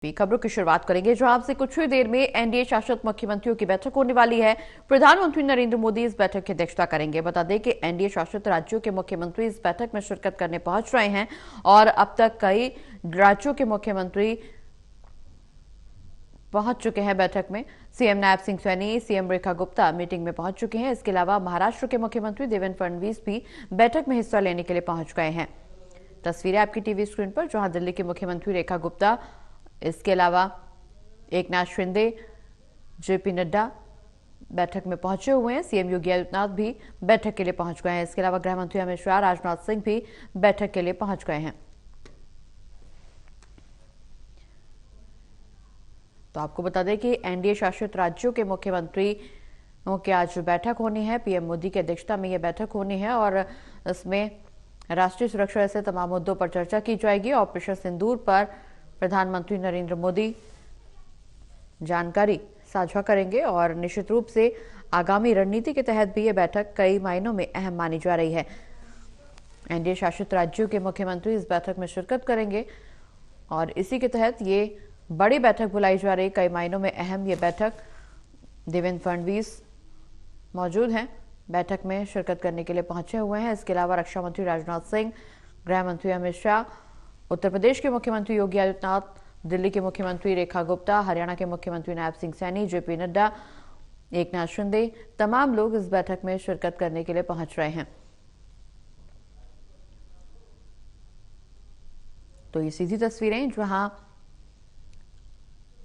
खबरों की शुरुआत करेंगे जो आपसे कुछ ही देर में एनडीए शासित मुख्यमंत्रियों की बैठक होने वाली है। प्रधानमंत्री नरेंद्र मोदी इस बैठक की अध्यक्षता करेंगे। बता दें कि एनडीए शासित राज्यों के मुख्यमंत्री इस बैठक में शिरकत करने पहुंच रहे हैं और अब तक कई राज्यों के मुख्यमंत्री पहुंच चुके हैं बैठक में। CM Nayab Singh Saini, CM Rekha Gupta meeting में पहुंच चुके हैं। इसके अलावा महाराष्ट्र के मुख्यमंत्री देवेंद्र फडणवीस भी बैठक में हिस्सा लेने के लिए पहुंच गए हैं। तस्वीरें आपकी टीवी स्क्रीन पर, जहां दिल्ली के मुख्यमंत्री रेखा गुप्ता, इसके अलावा एकनाथ शिंदे, जेपी नड्डा बैठक में पहुंचे हुए हैं। सीएम योगी आदित्यनाथ भी बैठक के लिए पहुंच गए हैं। इसके अलावा गृह मंत्री अमित शाह, राजनाथ सिंह भी बैठक के लिए पहुंच गए हैं। तो आपको बता दें कि एनडीए शासित राज्यों के मुख्यमंत्रियों की आज बैठक होनी है। पीएम मोदी की अध्यक्षता में यह बैठक होनी है और इसमें राष्ट्रीय सुरक्षा जैसे तमाम मुद्दों पर चर्चा की जाएगी। ऑपरेशन सिंदूर पर प्रधानमंत्री नरेंद्र मोदी जानकारी साझा करेंगे और निश्चित रूप से आगामी रणनीति के तहत भी यह बैठक कई मायनों में अहम मानी जा रही है। एनडीए शासित राज्यों के मुख्यमंत्री इस बैठक में शिरकत करेंगे और इसी के तहत ये बड़ी बैठक बुलाई जा रही। कई मायनों में अहम ये बैठक, देवेंद्र फडणवीस मौजूद हैं, बैठक में शिरकत करने के लिए पहुंचे हुए हैं। इसके अलावा रक्षा मंत्री राजनाथ सिंह, गृह मंत्री अमित शाह, उत्तर प्रदेश के मुख्यमंत्री योगी आदित्यनाथ, दिल्ली के मुख्यमंत्री रेखा गुप्ता, हरियाणा के मुख्यमंत्री नायब सिंह सैनी, जेपी नड्डा, एकनाथ शिंदे, तमाम लोग इस बैठक में शिरकत करने के लिए पहुंच रहे हैं। तो ये सीधी तस्वीरें जहां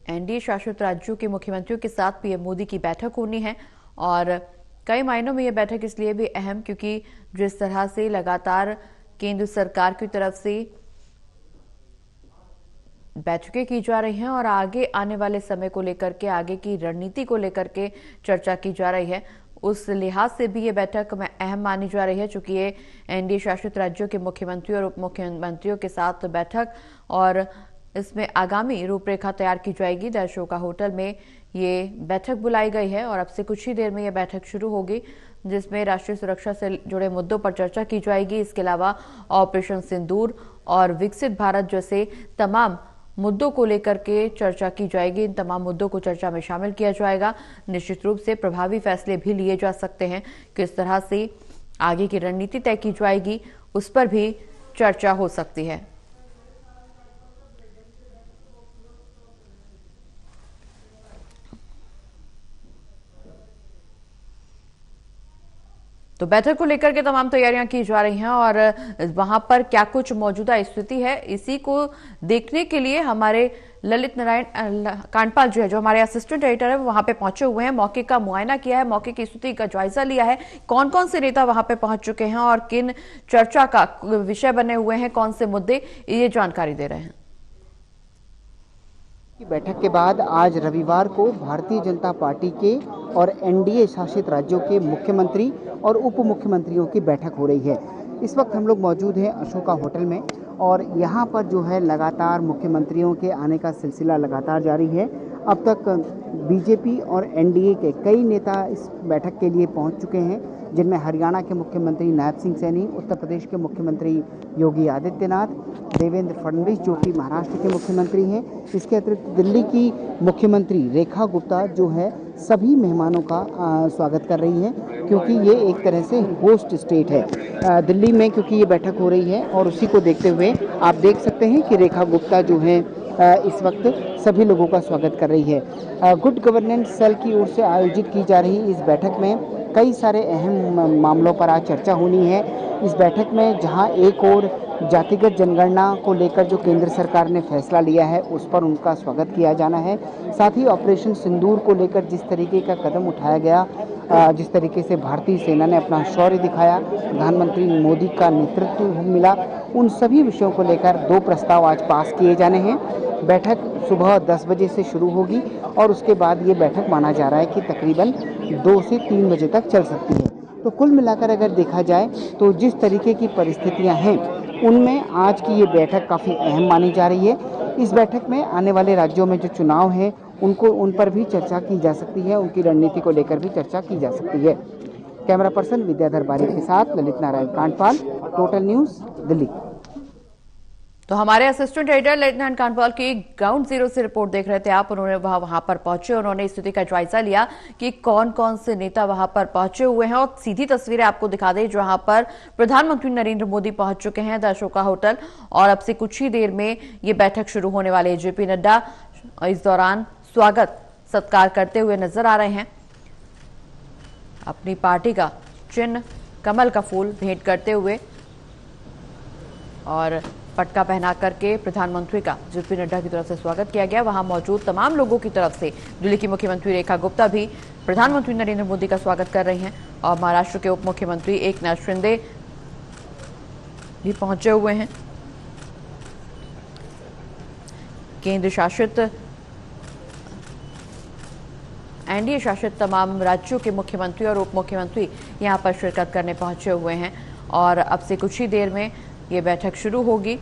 एनडीए शासित राज्यों के मुख्यमंत्रियों के साथ पीएम मोदी की बैठक होनी है और कई मायनों में यह बैठक इसलिए भी अहम क्योंकि जिस तरह से लगातार केंद्र सरकार की तरफ से बैठकें की जा रही हैं और आगे आने वाले समय को लेकर के, आगे की रणनीति को लेकर के चर्चा की जा रही है, उस लिहाज से भी ये बैठक में अहम मानी जा रही है। चूंकि ये एनडीए शासित राज्यों के मुख्यमंत्री और उप मुख्यमंत्रियों के साथ बैठक और इसमें आगामी रूपरेखा तैयार की जाएगी। द अशोका होटल में ये बैठक बुलाई गई है और अब से कुछ ही देर में यह बैठक शुरू होगी जिसमें राष्ट्रीय सुरक्षा से जुड़े मुद्दों पर चर्चा की जाएगी। इसके अलावा ऑपरेशन सिंदूर और विकसित भारत जैसे तमाम मुद्दों को लेकर के चर्चा की जाएगी। इन तमाम मुद्दों को चर्चा में शामिल किया जाएगा। निश्चित रूप से प्रभावी फैसले भी लिए जा सकते हैं। किस तरह से आगे की रणनीति तय की जाएगी उस पर भी चर्चा हो सकती है। तो बैठक को लेकर के तमाम तैयारियां की जा रही हैं और वहां पर क्या कुछ मौजूदा स्थिति है, इसी को देखने के लिए हमारे ललित नारायण कांडपाल जो है, जो हमारे असिस्टेंट एडिटर है, वो वहां पे पहुंचे हुए हैं। मौके का मुआयना किया है, मौके की स्थिति का जायजा लिया है। कौन कौन से नेता वहां पे पहुंच चुके हैं और किन चर्चा का विषय बने हुए हैं, कौन से मुद्दे, ये जानकारी दे रहे हैं। की बैठक के बाद आज रविवार को भारतीय जनता पार्टी के और एनडीए शासित राज्यों के मुख्यमंत्री और उप मुख्यमंत्रियों की बैठक हो रही है। इस वक्त हम लोग मौजूद हैं अशोका होटल में और यहाँ पर जो है लगातार मुख्यमंत्रियों के आने का सिलसिला लगातार जारी है। अब तक बीजेपी और एनडीए के कई नेता इस बैठक के लिए पहुँच चुके हैं, जिनमें हरियाणा के मुख्यमंत्री नायब सिंह सैनी, उत्तर प्रदेश के मुख्यमंत्री योगी आदित्यनाथ, देवेंद्र फडणवीस जो कि महाराष्ट्र के मुख्यमंत्री हैं, इसके अतिरिक्त दिल्ली की मुख्यमंत्री रेखा गुप्ता जो है सभी मेहमानों का स्वागत कर रही हैं, क्योंकि ये एक तरह से होस्ट स्टेट है दिल्ली में, क्योंकि ये बैठक हो रही है। और उसी को देखते हुए आप देख सकते हैं कि रेखा गुप्ता जो है इस वक्त सभी लोगों का स्वागत कर रही है। गुड गवर्नेंस सेल की ओर से आयोजित की जा रही इस बैठक में कई सारे अहम मामलों पर आज चर्चा होनी है। इस बैठक में जहां एक और जातिगत जनगणना को लेकर जो केंद्र सरकार ने फैसला लिया है उस पर उनका स्वागत किया जाना है। साथ ही ऑपरेशन सिंदूर को लेकर जिस तरीके का कदम उठाया गया, जिस तरीके से भारतीय सेना ने अपना शौर्य दिखाया, प्रधानमंत्री मोदी का नेतृत्व मिला, उन सभी विषयों को लेकर 2 प्रस्ताव आज पास किए जाने हैं। बैठक सुबह 10 बजे से शुरू होगी और उसके बाद ये बैठक माना जा रहा है कि तकरीबन 2 से 3 बजे तक चल सकती है। तो कुल मिलाकर अगर देखा जाए तो जिस तरीके की परिस्थितियां हैं उनमें आज की ये बैठक काफ़ी अहम मानी जा रही है। इस बैठक में आने वाले राज्यों में जो चुनाव हैं उन पर भी चर्चा की जा सकती है, उनकी रणनीति को लेकर भी चर्चा की जा सकती है। कैमरा पर्सन विद्याधर बारिक के साथ ललित नारायण कांडपाल, टोटल न्यूज़, दिल्ली। तो हमारे असिस्टेंट एडिटर लेफ्टिनेंट कांडपाल की ग्राउंड जीरो से रिपोर्ट देख रहे थे आप। उन्होंने वहां पर पहुंचे, उन्होंने स्थिति का जायजा लिया कि कौन कौन से नेता वहां पर पहुंचे हुए हैं और सीधी तस्वीरें आपको दिखा दें जहां पर प्रधानमंत्री नरेंद्र मोदी पहुंच चुके हैं द अशोका होटल और अब से कुछ ही देर में ये बैठक शुरू होने वाली है। जेपी नड्डा इस दौरान स्वागत सत्कार करते हुए नजर आ रहे हैं, अपनी पार्टी का चिन्ह कमल का फूल भेंट करते हुए और पटका पहना करके प्रधानमंत्री का जेपी नड्डा की तरफ से स्वागत किया गया। वहां मौजूद तमाम लोगों की तरफ से दिल्ली की मुख्यमंत्री रेखा गुप्ता भी प्रधानमंत्री नरेंद्र मोदी का स्वागत कर रही हैं और महाराष्ट्र के उप मुख्यमंत्री एकनाथ शिंदे भी पहुंचे हुए हैं। केंद्र शासित एनडीए शासित तमाम राज्यों के मुख्यमंत्री और उप मुख्यमंत्री यहां पर शिरकत करने पहुंचे हुए हैं और अब से कुछ ही देर में ये बैठक शुरू होगी।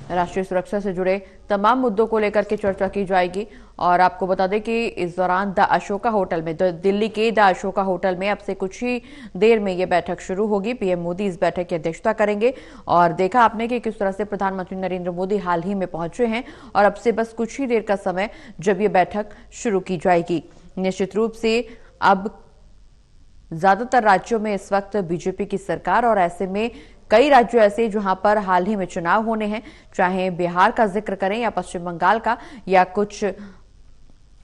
राष्ट्रीय सुरक्षा से जुड़े तमाम मुद्दों को लेकर के चर्चा की जाएगी और आपको बता दें कि इस दौरान द अशोका होटल में, दिल्ली के द अशोका होटल में अब से कुछ ही देर में ये बैठक शुरू होगी। पीएम मोदी इस बैठक की अध्यक्षता करेंगे और देखा आपने कि किस तरह से प्रधानमंत्री नरेंद्र मोदी हाल ही में पहुंचे हैं और अब से बस कुछ ही देर का समय जब ये बैठक शुरू की जाएगी। निश्चित रूप से अब ज्यादातर राज्यों में इस वक्त बीजेपी की सरकार और ऐसे में कई राज्य ऐसे जहां पर हाल ही में चुनाव होने हैं, चाहे बिहार का जिक्र करें या पश्चिम बंगाल का या कुछ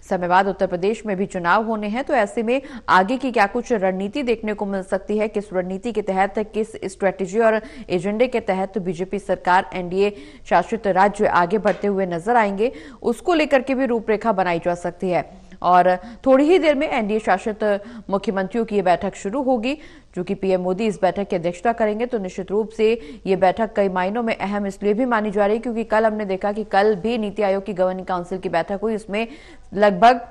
समय बाद उत्तर प्रदेश में भी चुनाव होने हैं। तो ऐसे में आगे की क्या कुछ रणनीति देखने को मिल सकती है, किस रणनीति के तहत, किस स्ट्रेटेजी और एजेंडे के तहत बीजेपी सरकार एनडीए शासित राज्य आगे बढ़ते हुए नजर आएंगे, उसको लेकर के भी रूपरेखा बनाई जा सकती है। और थोड़ी ही देर में एनडीए शासित मुख्यमंत्रियों की यह बैठक शुरू होगी, जो कि पीएम मोदी इस बैठक की अध्यक्षता करेंगे। तो निश्चित रूप से ये बैठक कई मायनों में अहम इसलिए भी मानी जा रही है क्योंकि कल हमने देखा कि कल भी नीति आयोग की गवर्निंग काउंसिल की बैठक हुई। इसमें लगभग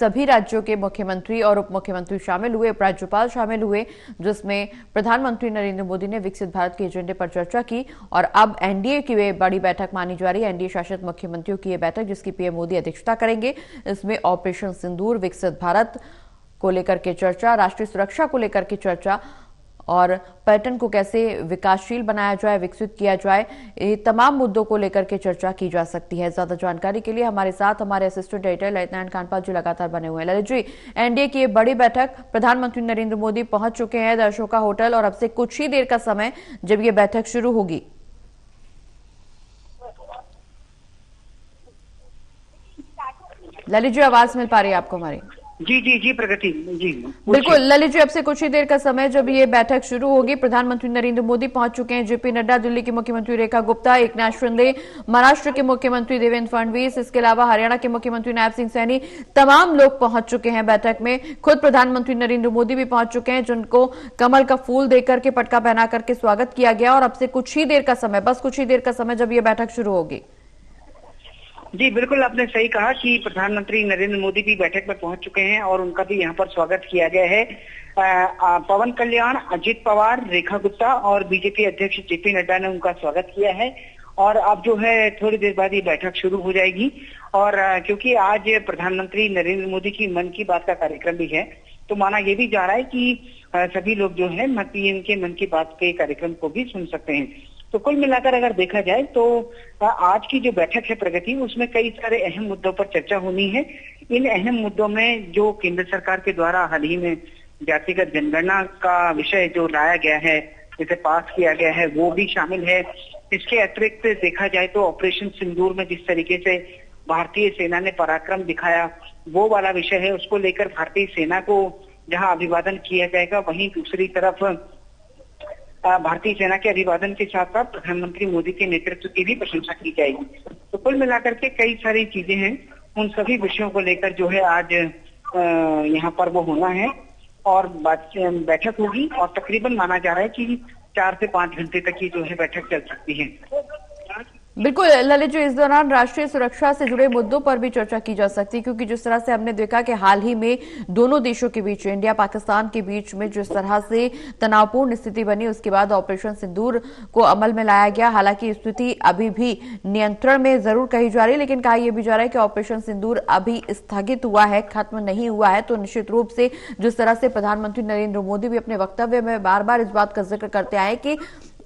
सभी राज्यों के मुख्यमंत्री और उप मुख्यमंत्री शामिल हुए, उपराज्यपाल शामिल हुए, जिसमें प्रधानमंत्री नरेंद्र मोदी ने विकसित भारत के एजेंडे पर चर्चा की। और अब एनडीए की बड़ी बैठक मानी जा रही है, एनडीए शासित मुख्यमंत्रियों की यह बैठक जिसकी पीएम मोदी अध्यक्षता करेंगे। इसमें ऑपरेशन सिंदूर, विकसित भारत को लेकर के चर्चा, राष्ट्रीय सुरक्षा को लेकर के चर्चा और पर्यटन को कैसे विकासशील बनाया जाए, विकसित किया जाए, ये तमाम मुद्दों को लेकर के चर्चा की जा सकती है। ज्यादा जानकारी के लिए हमारे साथ हमारे असिस्टेंट एडिटर लेफ्टिनेंट कांडपाल जी लगातार बने हुए हैं। ललित जी, एनडीए की बड़ी बैठक, प्रधानमंत्री नरेंद्र मोदी पहुंच चुके हैं द अशोका होटल और अब से कुछ ही देर का समय जब ये बैठक शुरू होगी। ललित जी, आवाज मिल पा रही है आपको हमारी? जी प्रगति जी बिल्कुल। ललित जी, अब से कुछ ही देर का समय जब ये बैठक शुरू होगी, प्रधानमंत्री नरेंद्र मोदी पहुंच चुके हैं, जेपी नड्डा, दिल्ली की मुख्यमंत्री रेखा गुप्ता, एकनाथ शिंदे, महाराष्ट्र के मुख्यमंत्री देवेंद्र फडणवीस, इसके अलावा हरियाणा के मुख्यमंत्री नायब सिंह सैनी, तमाम लोग पहुंच चुके हैं बैठक में। खुद प्रधानमंत्री नरेंद्र मोदी भी पहुंच चुके हैं, जिनको कमल का फूल देकर के, पटका पहना करके स्वागत किया गया और अब से कुछ ही देर का समय, बस कुछ ही देर का समय जब ये बैठक शुरू होगी। जी बिल्कुल, आपने सही कहा कि प्रधानमंत्री नरेंद्र मोदी भी बैठक में पहुंच चुके हैं और उनका भी यहाँ पर स्वागत किया गया है। पवन कल्याण, अजित पवार, रेखा गुप्ता और बीजेपी अध्यक्ष जेपी नड्डा ने उनका स्वागत किया है और अब जो है थोड़ी देर बाद ये बैठक शुरू हो जाएगी। और क्योंकि आज प्रधानमंत्री नरेंद्र मोदी की मन की बात का कार्यक्रम भी है, तो माना ये भी जा रहा है कि सभी लोग जो है पीएम के मन की बात के कार्यक्रम को भी सुन सकते हैं। तो कुल मिलाकर अगर देखा जाए तो आज की जो बैठक है प्रगति, उसमें कई सारे अहम मुद्दों पर चर्चा होनी है। इन अहम मुद्दों में जो केंद्र सरकार के द्वारा हाल ही में जातिगत जनगणना का विषय जो लाया गया है, जिसे पास किया गया है, वो भी शामिल है। इसके अतिरिक्त देखा जाए तो ऑपरेशन सिंदूर में जिस तरीके से भारतीय सेना ने पराक्रम दिखाया, वो वाला विषय है। उसको लेकर भारतीय सेना को जहां अभिवादन किया जाएगा, वहीं दूसरी तरफ भारतीय सेना के अभिवादन के साथ साथ प्रधानमंत्री मोदी के नेतृत्व की भी प्रशंसा की जाएगी। तो कुल मिलाकर के कई सारी चीजें हैं, उन सभी विषयों को लेकर जो है आज यहाँ पर वो होना है और बैठक होगी और तकरीबन माना जा रहा है कि 4 से 5 घंटे तक की जो है बैठक चल सकती है। बिल्कुल ललित जी, इस दौरान राष्ट्रीय सुरक्षा से जुड़े मुद्दों पर भी चर्चा की जा सकती है क्योंकि जिस तरह से हमने देखा कि हाल ही में दोनों देशों के बीच, इंडिया पाकिस्तान के बीच में जिस तरह से तनावपूर्ण स्थिति बनी, उसके बाद ऑपरेशन सिंदूर को अमल में लाया गया। हालांकि स्थिति अभी भी नियंत्रण में जरूर कही जा रही है, लेकिन कहा यह भी जा रहा है कि ऑपरेशन सिंदूर अभी स्थगित हुआ है, खत्म नहीं हुआ है। तो निश्चित रूप से जिस तरह से प्रधानमंत्री नरेंद्र मोदी भी अपने वक्तव्य में बार बार इस बात का जिक्र करते आए कि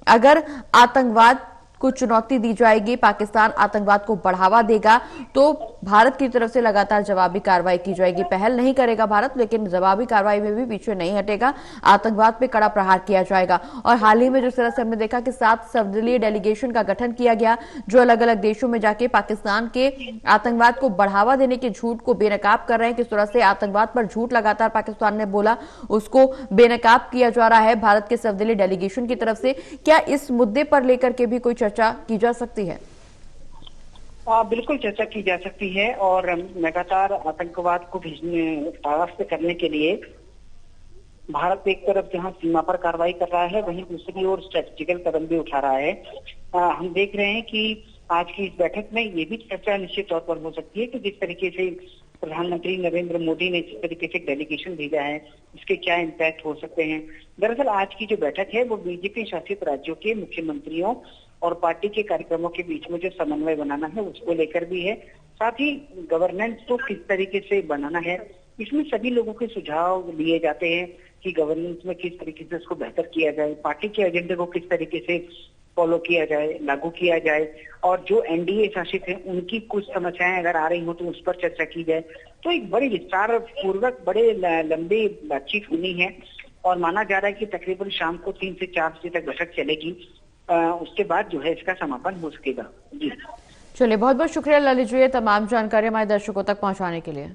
अगर आतंकवाद को चुनौती दी जाएगी, पाकिस्तान आतंकवाद को बढ़ावा देगा, तो भारत की तरफ से लगातार जवाबी कार्रवाई की जाएगी। पहल नहीं करेगा भारत, लेकिन जवाबी कार्रवाई में भी पीछे नहीं हटेगा। आतंकवाद पे कड़ा प्रहार किया जाएगा। और हाल ही में जिस तरह से हमने देखा कि 7 सर्वदलीय डेलीगेशन का गठन किया गया, जो अलग अलग देशों में जाके पाकिस्तान के आतंकवाद को बढ़ावा देने के झूठ को बेनकाब कर रहे हैं। किस तरह से आतंकवाद पर झूठ लगातार पाकिस्तान ने बोला, उसको बेनकाब किया जा रहा है भारत के सर्वदलीय डेलीगेशन की तरफ से। क्या इस मुद्दे पर लेकर के भी कोई चर्चा की जा सकती है? बिल्कुल चर्चा की जा सकती है और लगातार आतंकवाद को परास्त करने के लिए भारत एक तरफ जहां सीमा पर कार्रवाई कर रहा है, वहीं दूसरी ओर स्ट्रेटेजिकल कदम भी उठा रहा है। हम देख रहे हैं कि आज की इस बैठक में ये भी चर्चा निश्चित तौर पर हो सकती है कि जिस तरीके से प्रधानमंत्री नरेंद्र मोदी ने जिस तरीके से डेलीगेशन भेजा है, इसके क्या इम्पैक्ट हो सकते हैं। दरअसल आज की जो बैठक है वो बीजेपी शासित राज्यों के मुख्यमंत्रियों और पार्टी के कार्यक्रमों के बीच में जो समन्वय बनाना है उसको लेकर भी है। साथ ही गवर्नेंस को किस तरीके से बनाना है, इसमें सभी लोगों के सुझाव लिए जाते हैं कि गवर्नेंस में किस तरीके से उसको बेहतर किया जाए, पार्टी के एजेंडे को किस तरीके से फॉलो किया जाए, लागू किया जाए, और जो एनडीए शासित है उनकी कुछ समस्याएं अगर आ रही हो तो उस पर चर्चा की जाए। तो एक बड़ी विस्तार पूर्वक बड़े लंबी बातचीत होनी है और माना जा रहा है कि तकरीबन शाम को 3 से 4 बजे तक बैठक चलेगी। उसके बाद जो है इसका समापन हो सकेगा। जी चलिए, बहुत बहुत शुक्रिया ललित जी, तमाम जानकारी हमारे दर्शकों तक पहुंचाने के लिए।